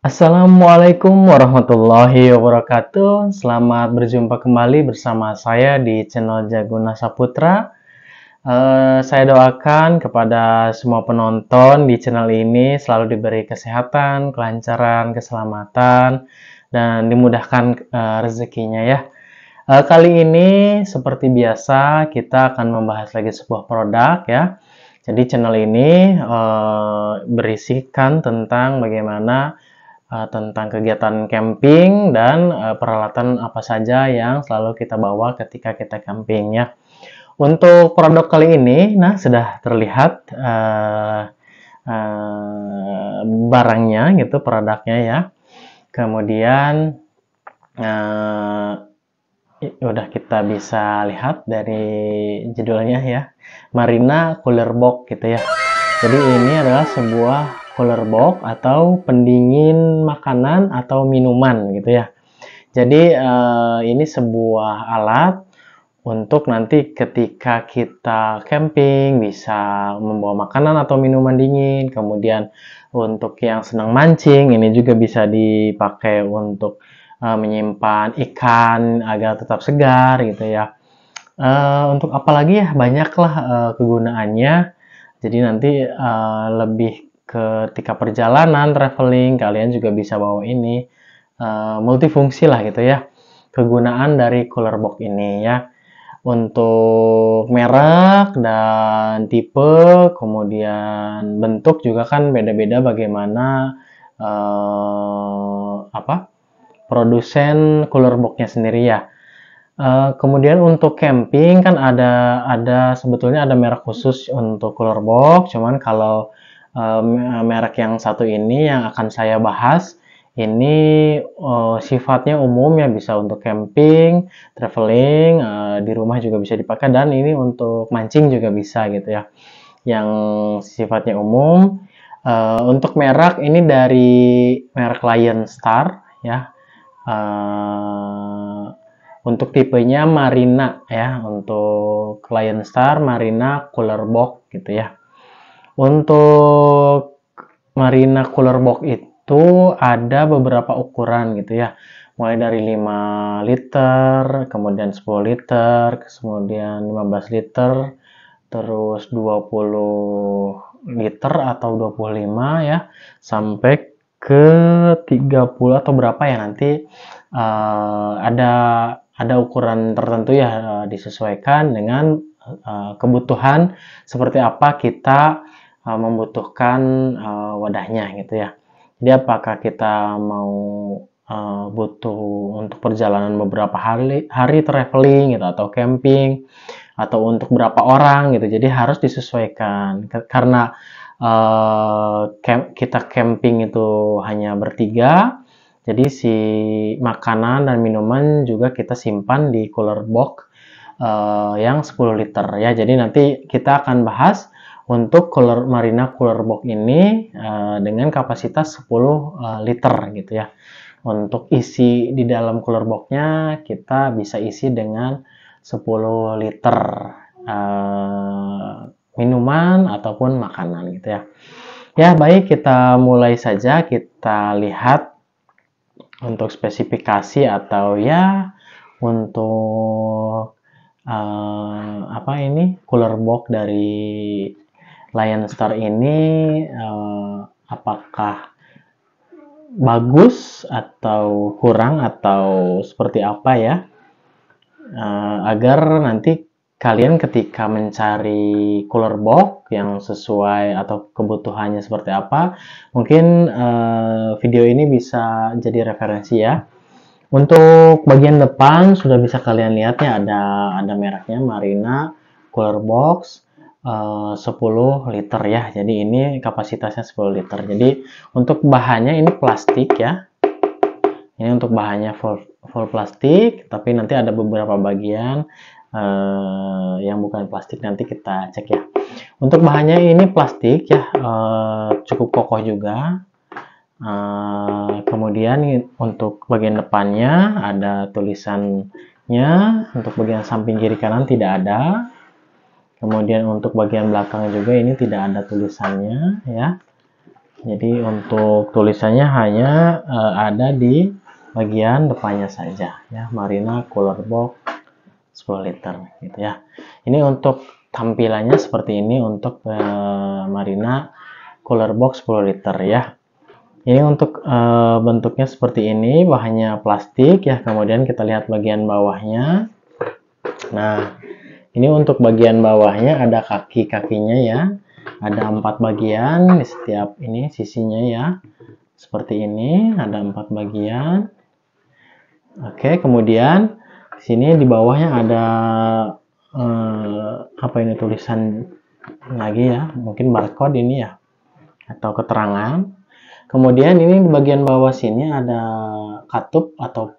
Assalamualaikum warahmatullahi wabarakatuh. Selamat berjumpa kembali bersama saya di channel Jaguna Saputra. Saya doakan kepada semua penonton di channel ini selalu diberi kesehatan, kelancaran, keselamatan, dan dimudahkan rezekinya ya. Kali ini seperti biasa kita akan membahas lagi sebuah produk ya. Jadi channel ini berisikan tentang bagaimana tentang kegiatan camping dan peralatan apa saja yang selalu kita bawa ketika kita camping ya. Untuk produk kali ini, nah sudah terlihat barangnya gitu, produknya ya. Kemudian udah kita bisa lihat dari judulnya ya, Marina Cooler Box gitu ya. Jadi ini adalah sebuah cooler box atau pendingin makanan atau minuman gitu ya. Jadi ini sebuah alat untuk nanti ketika kita camping bisa membawa makanan atau minuman dingin. Kemudian untuk yang senang mancing ini juga bisa dipakai untuk menyimpan ikan agar tetap segar gitu ya. Untuk apalagi ya banyaklah kegunaannya. Jadi nanti lebih ketika perjalanan traveling kalian juga bisa bawa ini multifungsi lah gitu ya kegunaan dari cooler box ini ya. Untuk merek dan tipe kemudian bentuk juga kan beda-beda bagaimana produsen cooler boxnya sendiri ya. Kemudian untuk camping kan ada sebetulnya ada merek khusus untuk cooler box, cuman kalau merek yang satu ini yang akan saya bahas ini sifatnya umum ya, bisa untuk camping, traveling, di rumah juga bisa dipakai, dan ini untuk mancing juga bisa gitu ya. Yang sifatnya umum. Untuk merek ini dari merek Lion Star ya. Untuk tipenya Marina ya, untuk Lion Star Marina Cooler Box gitu ya. Untuk Marina Cooler Box itu ada beberapa ukuran gitu ya, mulai dari 5 liter, kemudian 10 liter, kemudian 15 liter, terus 20 liter atau 25 ya, sampai ke 30 atau berapa ya nanti ada ukuran tertentu ya, disesuaikan dengan kebutuhan seperti apa kita membutuhkan wadahnya gitu ya. Jadi apakah kita mau butuh untuk perjalanan beberapa hari traveling gitu atau camping atau untuk berapa orang gitu. Jadi harus disesuaikan karena kita camping itu hanya bertiga. Jadi si makanan dan minuman juga kita simpan di cooler box yang 10 liter ya. Jadi nanti kita akan bahas untuk Marina Cooler Box ini dengan kapasitas 10 liter gitu ya. Untuk isi di dalam cooler box-nya kita bisa isi dengan 10 liter minuman ataupun makanan gitu ya. Ya baik, kita mulai saja, kita lihat untuk spesifikasi atau ya untuk cooler box dari Lion Star ini apakah bagus atau kurang atau seperti apa ya, agar nanti kalian ketika mencari cooler box yang sesuai atau kebutuhannya seperti apa, mungkin video ini bisa jadi referensi ya. Untuk bagian depan sudah bisa kalian lihat ya, ada mereknya Marina Cooler Box 10 liter ya. Jadi ini kapasitasnya 10 liter. Jadi untuk bahannya ini plastik ya. Ini untuk bahannya full plastik, tapi nanti ada beberapa bagian yang bukan plastik, nanti kita cek ya. Untuk bahannya ini plastik ya, cukup kokoh juga. Kemudian untuk bagian depannya ada tulisannya, untuk bagian samping kiri kanan tidak ada. Kemudian untuk bagian belakang juga ini tidak ada tulisannya ya. Jadi untuk tulisannya hanya ada di bagian depannya saja ya, Marina Cooler Box 10 liter gitu ya. Ini untuk tampilannya seperti ini untuk Marina Cooler Box 10 liter ya. Ini untuk bentuknya seperti ini, bahannya plastik ya. Kemudian kita lihat bagian bawahnya. Nah, ini untuk bagian bawahnya ada kaki-kakinya ya. Ada 4 bagian di setiap ini sisinya ya. Seperti ini, ada 4 bagian. Oke, kemudian di sini di bawahnya ada apa ini, tulisan lagi ya, mungkin barcode ini ya, atau keterangan. Kemudian ini di bagian bawah sini ada katup atau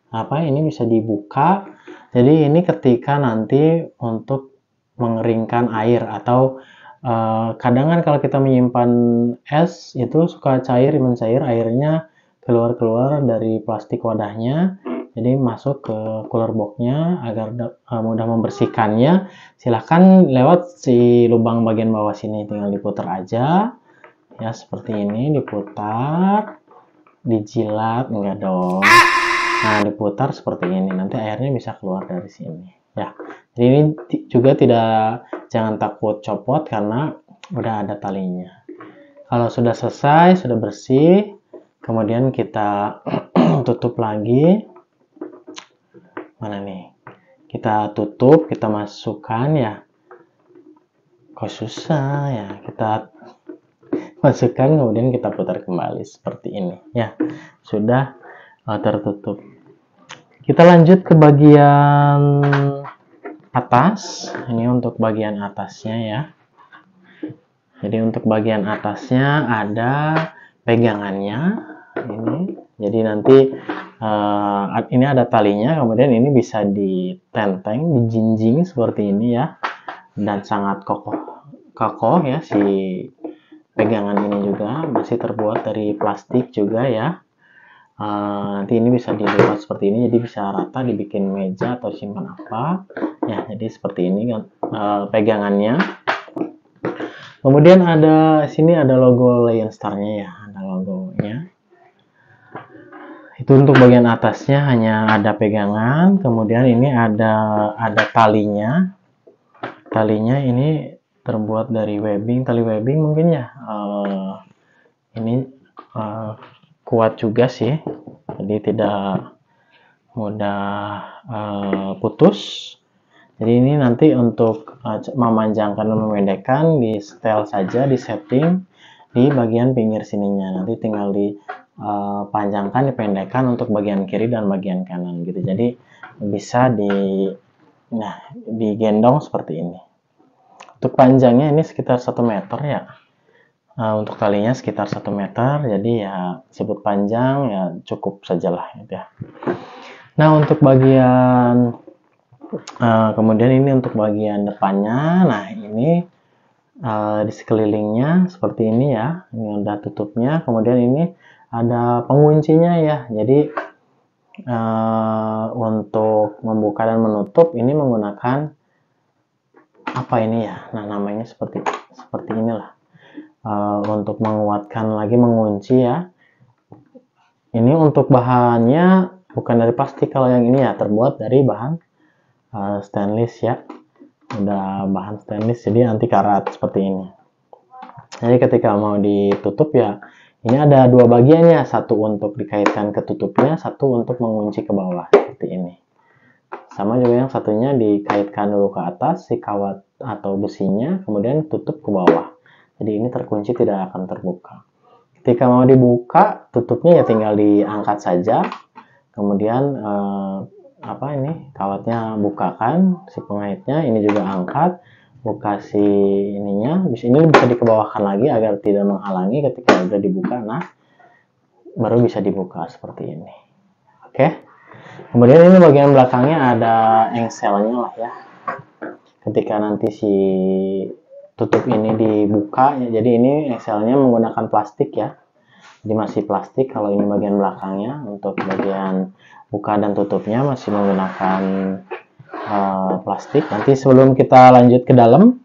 apa ini, bisa dibuka. Jadi ini ketika nanti untuk mengeringkan air atau kadang kan kalau kita menyimpan es itu suka mencair airnya keluar dari plastik wadahnya, jadi masuk ke cooler boxnya agar mudah membersihkannya. Silahkan lewat si lubang bagian bawah sini, tinggal diputar aja ya, seperti ini, diputar, dijilat enggak dong. Nah, diputar seperti ini, nanti airnya bisa keluar dari sini ya. Jadi ini juga jangan takut copot karena udah ada talinya. Kalau sudah selesai, sudah bersih, kemudian kita tutup lagi. Mana nih? Kita tutup, kita masukkan ya. Kok susah ya? Kita masukkan, kemudian kita putar kembali seperti ini ya. Sudah tertutup. Kita lanjut ke bagian atas. Ini untuk bagian atasnya ya. Jadi untuk bagian atasnya ada pegangannya ini. Jadi nanti ini ada talinya, kemudian ini bisa ditenteng, dijinjing seperti ini ya. Dan sangat kokoh ya si pegangan ini juga, masih terbuat dari plastik juga ya. Nanti ini bisa dilipat seperti ini, jadi bisa rata dibikin meja atau simpan apa ya. Jadi seperti ini kan pegangannya. Kemudian sini ada logo Lion Star-nya ya, ada logonya. Itu untuk bagian atasnya hanya ada pegangan, kemudian ini ada talinya. Talinya ini terbuat dari webbing, tali webbing mungkin ya. Ini kuat juga sih, jadi tidak mudah putus. Jadi ini nanti untuk memanjangkan dan memendekkan, di setel saja, di setting di bagian pinggir sininya. Nanti tinggal dipanjangkan, dipendekkan untuk bagian kiri dan bagian kanan gitu. Jadi bisa digendong seperti ini. Untuk panjangnya ini sekitar 1 meter ya. Untuk talinya sekitar 1 meter, jadi ya sebut panjang ya cukup sajalah gitu ya. Nah, untuk bagian kemudian ini untuk bagian depannya. Nah, ini di sekelilingnya seperti ini ya. Ini udah tutupnya. Kemudian ini ada penguncinya ya. Jadi untuk membuka dan menutup ini menggunakan apa ini ya? Nah, namanya seperti inilah. Untuk menguatkan lagi mengunci ya. Ini untuk bahannya bukan dari plastik, kalau yang ini ya terbuat dari bahan stainless ya. Udah bahan stainless, jadi anti karat seperti ini. Jadi ketika mau ditutup ya, ini ada 2 bagiannya, satu untuk dikaitkan ke tutupnya, satu untuk mengunci ke bawah seperti ini. Sama juga yang satunya dikaitkan dulu ke atas si kawat atau besinya, kemudian tutup ke bawah. Jadi ini terkunci, tidak akan terbuka. Ketika mau dibuka, tutupnya ya tinggal diangkat saja. Kemudian kawatnya bukakan, si pengaitnya ini juga angkat, buka si ininya. Ini bisa dikebawahkan lagi agar tidak menghalangi ketika sudah dibuka. Nah, baru bisa dibuka seperti ini. Oke. Kemudian ini bagian belakangnya ada engselnya lah ya. Ketika nanti si tutup ini dibuka ya, jadi ini engselnya menggunakan plastik ya. Jadi masih plastik kalau ini bagian belakangnya. Untuk bagian buka dan tutupnya masih menggunakan plastik. Nanti sebelum kita lanjut ke dalam,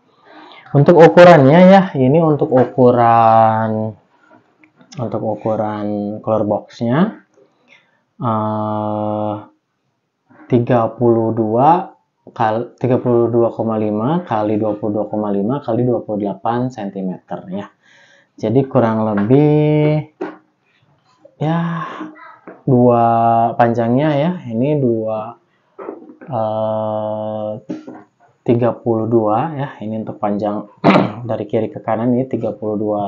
Untuk ukurannya ya, ini untuk ukuran cooler boxnya 32,5 kali 22,5 kali 28 cm ya. Jadi kurang lebih ya dua panjangnya ya, ini 32 ya, ini untuk panjang dari kiri ke kanan ini 32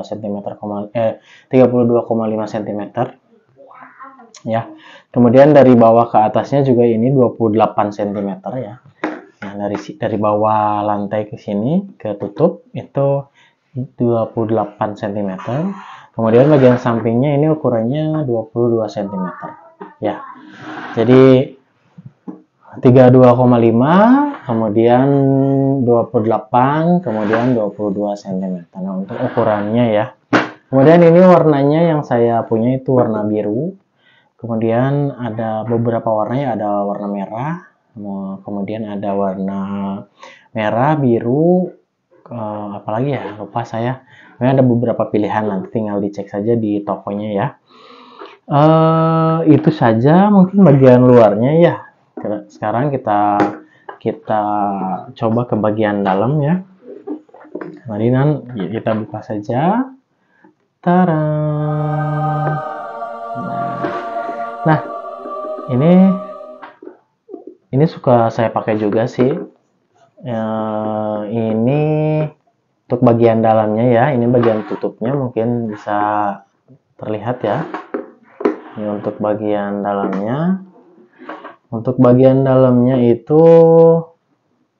cm 32,5 cm ya. Kemudian dari bawah ke atasnya juga ini 28 cm ya. Nah, dari bawah lantai ke sini ke tutup itu 28 cm. Kemudian bagian sampingnya ini ukurannya 22 cm ya. Jadi 32,5 kemudian 28 kemudian 22 cm. Nah, untuk ukurannya ya. Kemudian ini warnanya yang saya punya itu warna biru. Kemudian ada beberapa warnanya, ada warna merah, kemudian ada warna merah, biru, apalagi ya, lupa saya. Ada beberapa pilihan, nanti tinggal dicek saja di tokonya ya. Itu saja mungkin bagian luarnya ya. Sekarang kita coba ke bagian dalam ya. Mari kita buka saja. Tada! Nah, ini suka saya pakai juga sih. Ini untuk bagian dalamnya ya, ini bagian tutupnya mungkin bisa terlihat ya. Ini untuk bagian dalamnya. Untuk bagian dalamnya itu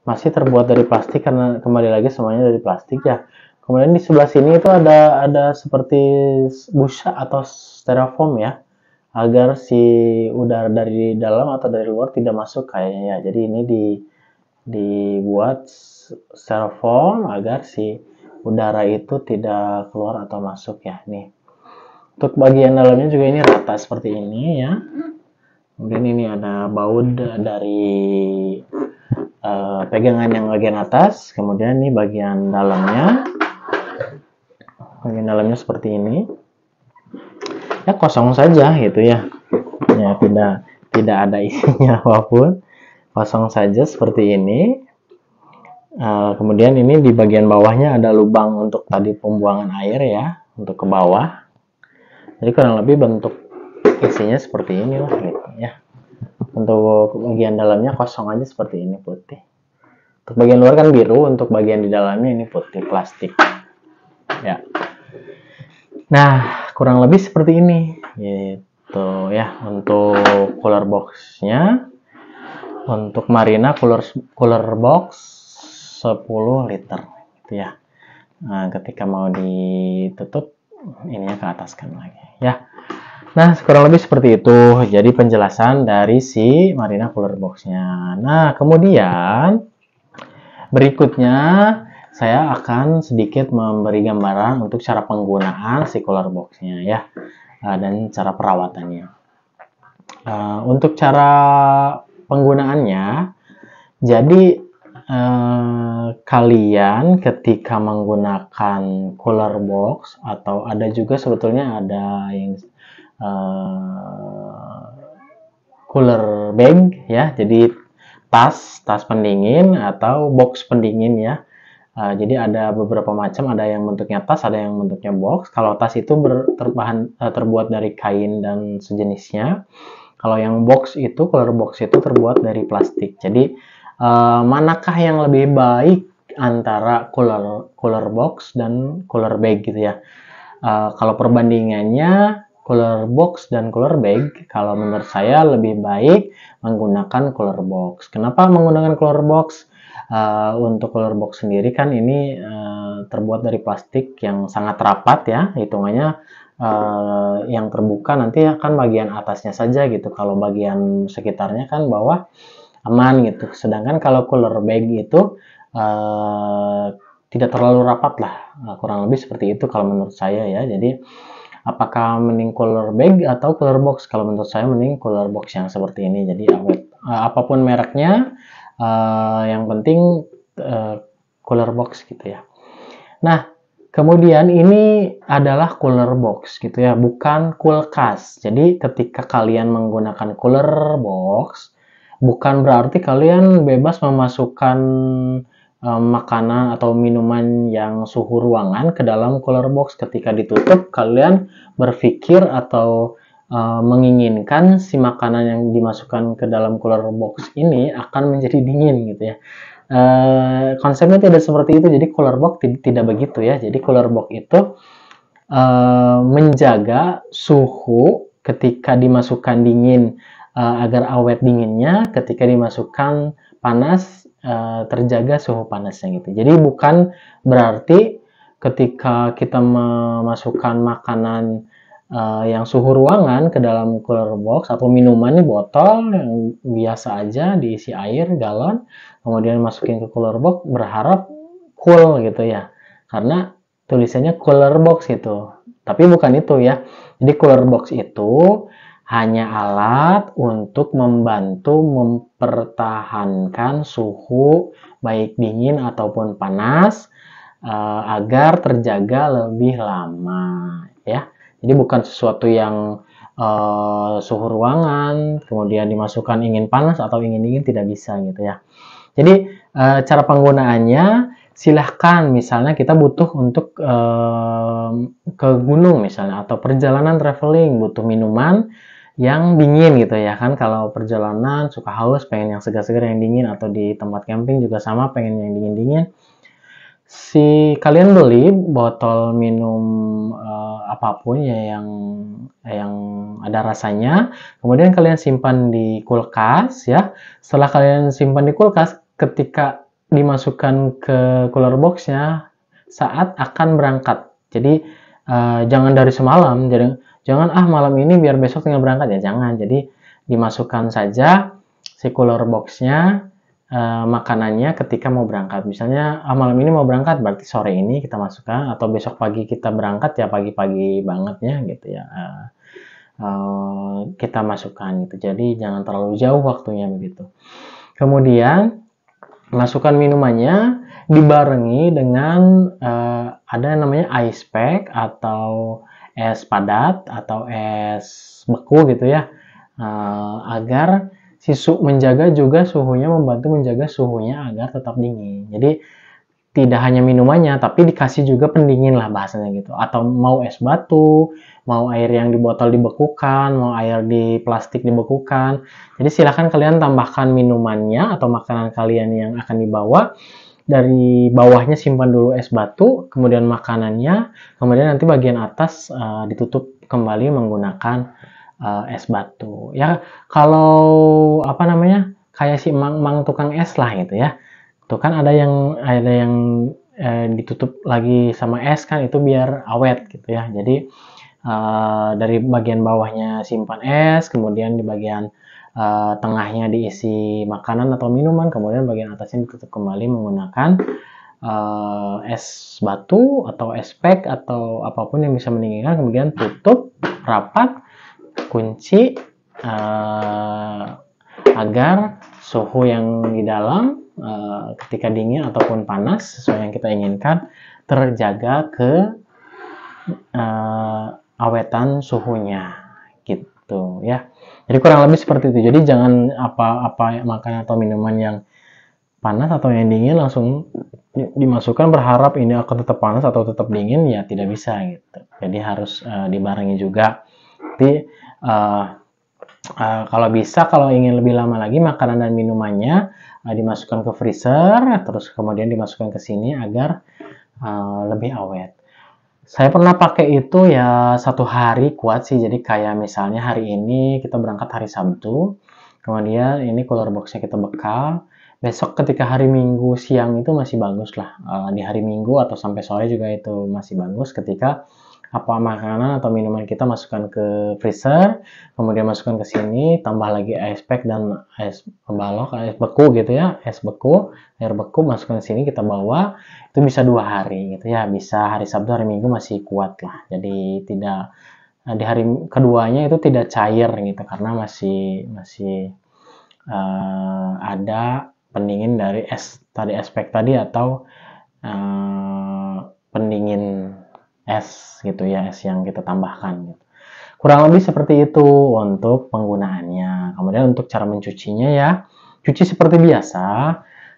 masih terbuat dari plastik karena kembali lagi semuanya dari plastik ya. Kemudian di sebelah sini itu ada seperti busa atau styrofoam ya, agar si udara dari dalam atau dari luar tidak masuk kayaknya ya. Jadi ini dibuat styrofoam agar si udara itu tidak keluar atau masuk ya. Nih. Untuk bagian dalamnya juga ini rata seperti ini ya. Kemudian ini ada baut dari pegangan yang bagian atas. Kemudian ini bagian dalamnya. Bagian dalamnya seperti ini. Ya kosong saja gitu ya. Ya tidak ada isinya apapun. Kosong saja seperti ini. Kemudian ini di bagian bawahnya ada lubang untuk tadi pembuangan air ya, untuk ke bawah. Jadi kurang lebih bentuk isinya seperti ini lah gitu ya. Untuk bagian dalamnya kosong aja seperti ini, putih. Untuk bagian luar kan biru, untuk bagian di dalamnya ini putih plastik. Ya. Nah, kurang lebih seperti ini gitu ya untuk cooler box-nya. Untuk Marina cooler box 10 liter gitu ya. Nah, ketika mau ditutup ininya ke atas kan lagi ya. Nah, kurang lebih seperti itu. Jadi penjelasan dari si Marina cooler box-nya. Nah, kemudian berikutnya saya akan sedikit memberi gambaran untuk cara penggunaan si cooler box-nya ya, dan cara perawatannya. Untuk cara penggunaannya, jadi kalian ketika menggunakan cooler box atau ada juga sebetulnya ada yang cooler bag ya, jadi tas pendingin atau box pendingin ya. Jadi ada beberapa macam, ada yang bentuknya tas, ada yang bentuknya box. Kalau tas itu terbuat dari kain dan sejenisnya. Kalau yang box itu, cooler box itu terbuat dari plastik. Jadi manakah yang lebih baik antara cooler box dan cooler bag gitu ya? Kalau perbandingannya cooler box dan cooler bag, kalau menurut saya lebih baik menggunakan cooler box. Kenapa menggunakan cooler box? Untuk cooler box sendiri kan ini terbuat dari plastik yang sangat rapat ya, hitungannya yang terbuka nanti akan bagian atasnya saja gitu, kalau bagian sekitarnya kan bawah aman gitu. Sedangkan kalau cooler bag itu tidak terlalu rapat lah, kurang lebih seperti itu kalau menurut saya ya. Jadi apakah mending cooler bag atau cooler box? Kalau menurut saya mending cooler box yang seperti ini. Jadi apapun mereknya, yang penting cooler box gitu ya. Nah, kemudian ini adalah cooler box gitu ya, bukan kulkas. Jadi ketika kalian menggunakan cooler box, bukan berarti kalian bebas memasukkan makanan atau minuman yang suhu ruangan ke dalam cooler box. Ketika ditutup, kalian berpikir atau menginginkan si makanan yang dimasukkan ke dalam cooler box ini akan menjadi dingin gitu ya. Konsepnya tidak seperti itu. Jadi cooler box tidak begitu ya. Jadi cooler box itu menjaga suhu ketika dimasukkan dingin, agar awet dinginnya, ketika dimasukkan panas terjaga suhu panasnya gitu. Jadi bukan berarti ketika kita memasukkan makanan yang suhu ruangan ke dalam cooler box atau minuman nih, botol yang biasa aja diisi air galon, kemudian masukin ke cooler box berharap cool gitu ya, karena tulisannya cooler box gitu. Tapi bukan itu ya. Jadi cooler box itu hanya alat untuk membantu mempertahankan suhu baik dingin ataupun panas agar terjaga lebih lama ya. Jadi bukan sesuatu yang suhu ruangan kemudian dimasukkan ingin panas atau ingin dingin, tidak bisa gitu ya. Jadi cara penggunaannya, silahkan misalnya kita butuh untuk ke gunung misalnya atau perjalanan traveling, butuh minuman yang dingin gitu ya kan. Kalau perjalanan suka haus pengen yang segar-segar yang dingin, atau di tempat camping juga sama pengen yang dingin-dingin. Kalian beli botol minum apapun ya yang ada rasanya, kemudian kalian simpan di kulkas ya. Setelah kalian simpan di kulkas, ketika dimasukkan ke cooler boxnya saat akan berangkat. Jadi jangan dari semalam, jadi jangan malam ini biar besok tinggal berangkat ya, jangan. Jadi dimasukkan saja si cooler boxnya makanannya ketika mau berangkat. Misalnya malam ini mau berangkat, berarti sore ini kita masukkan, atau besok pagi kita berangkat ya pagi-pagi bangetnya gitu ya, kita masukkan gitu. Jadi jangan terlalu jauh waktunya begitu. Kemudian masukkan minumannya dibarengi dengan ada yang namanya ice pack atau es padat atau es beku gitu ya, agar menjaga juga suhunya, membantu menjaga suhunya agar tetap dingin. Jadi tidak hanya minumannya, tapi dikasih juga pendingin lah bahasanya gitu. Atau mau es batu, mau air yang di botol dibekukan, mau air di plastik dibekukan. Jadi silahkan kalian tambahkan minumannya atau makanan kalian yang akan dibawa. Dari bawahnya simpan dulu es batu, kemudian makanannya, kemudian nanti bagian atas ditutup kembali menggunakan es batu. Ya kalau apa namanya, kayak si mang tukang es lah gitu ya. Tuh kan ada yang ditutup lagi sama es kan, itu biar awet gitu ya. Jadi dari bagian bawahnya simpan es, kemudian di bagian tengahnya diisi makanan atau minuman, kemudian bagian atasnya ditutup kembali menggunakan es batu atau es pack atau apapun yang bisa mendinginkan, kemudian tutup rapat, kunci agar suhu yang di dalam ketika dingin ataupun panas sesuai yang kita inginkan terjaga ke awetan suhunya gitu ya. Jadi kurang lebih seperti itu. Jadi jangan apa-apa makanan atau minuman yang panas atau yang dingin langsung dimasukkan berharap ini akan tetap panas atau tetap dingin, ya tidak bisa gitu. Jadi harus dibarengi juga. Tapi kalau bisa, kalau ingin lebih lama lagi makanan dan minumannya dimasukkan ke freezer, terus kemudian dimasukkan ke sini agar lebih awet. Saya pernah pakai itu ya 1 hari kuat sih. Jadi kayak misalnya hari ini kita berangkat hari Sabtu, kemudian ini cooler boxnya kita bekal. Besok ketika hari Minggu siang itu masih bagus lah. Di hari Minggu atau sampai sore juga itu masih bagus ketika apa makanan atau minuman kita masukkan ke freezer, kemudian masukkan ke sini, tambah lagi ice pack dan es balok, es beku gitu ya, es beku, air beku masukkan ke sini, kita bawa, itu bisa 2 hari gitu ya, bisa hari Sabtu, hari Minggu masih kuat lah. Jadi tidak di hari keduanya itu tidak cair gitu, karena masih ada pendingin dari es pack tadi atau pendingin es gitu ya, es yang kita tambahkan gitu. Kurang lebih seperti itu untuk penggunaannya. Kemudian untuk cara mencucinya ya, cuci seperti biasa,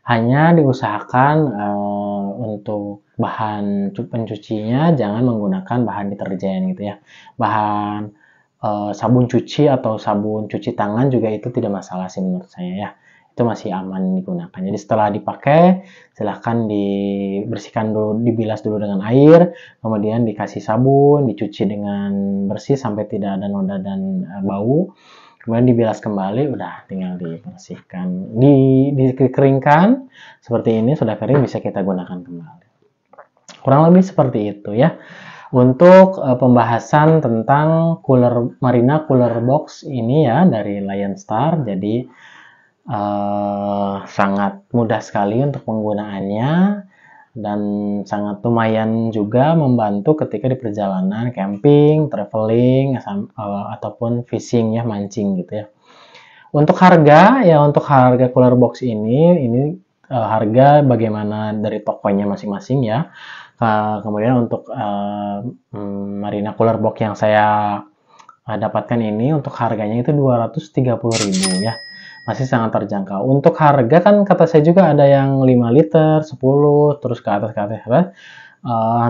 hanya diusahakan untuk bahan pencucinya jangan menggunakan bahan deterjen gitu ya. Bahan sabun cuci atau sabun cuci tangan juga itu tidak masalah sih menurut saya ya. Itu masih aman digunakan. Jadi setelah dipakai, silahkan dibersihkan dulu, dibilas dulu dengan air, kemudian dikasih sabun, dicuci dengan bersih sampai tidak ada noda dan bau. Kemudian dibilas kembali, udah tinggal dibersihkan, dikeringkan seperti ini, sudah kering bisa kita gunakan kembali. Kurang lebih seperti itu ya. Untuk pembahasan tentang Marina Cooler Box ini ya dari Lion Star. Jadi sangat mudah sekali untuk penggunaannya dan sangat lumayan juga membantu ketika di perjalanan camping, traveling, ataupun fishing ya, mancing gitu ya. Untuk harga cooler box ini harga bagaimana dari tokonya masing-masing ya. Kemudian untuk Marina Cooler Box yang saya dapatkan ini untuk harganya itu 230.000 ya. Masih sangat terjangkau. Untuk harga kan kata saya juga ada yang 5 liter, 10, terus ke atas.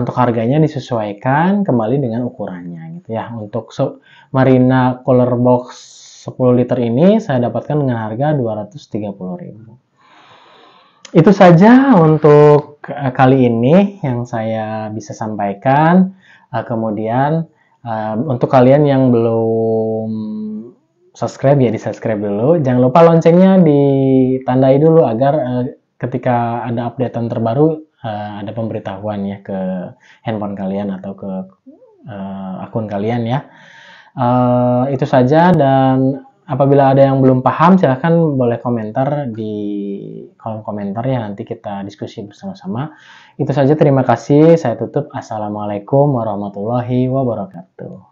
Untuk harganya disesuaikan kembali dengan ukurannya gitu ya. Untuk Marina Cooler Box 10 liter ini saya dapatkan dengan harga 230.000. Itu saja untuk kali ini yang saya bisa sampaikan. Kemudian untuk kalian yang belum subscribe ya, di subscribe dulu. Jangan lupa loncengnya ditandai dulu agar ketika ada updatean terbaru ada pemberitahuan ya ke handphone kalian atau ke akun kalian ya. Itu saja, dan apabila ada yang belum paham silahkan boleh komentar di kolom komentar ya, nanti kita diskusi bersama-sama. Itu saja, terima kasih. Saya tutup. Assalamualaikum warahmatullahi wabarakatuh.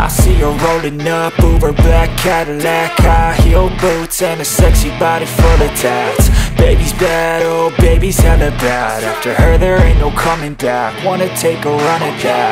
I see her rolling up, Uber black Cadillac, high heel boots and a sexy body full of tats. Baby's bad, oh baby's hella bad. After her there ain't no coming back. Wanna take a run at that.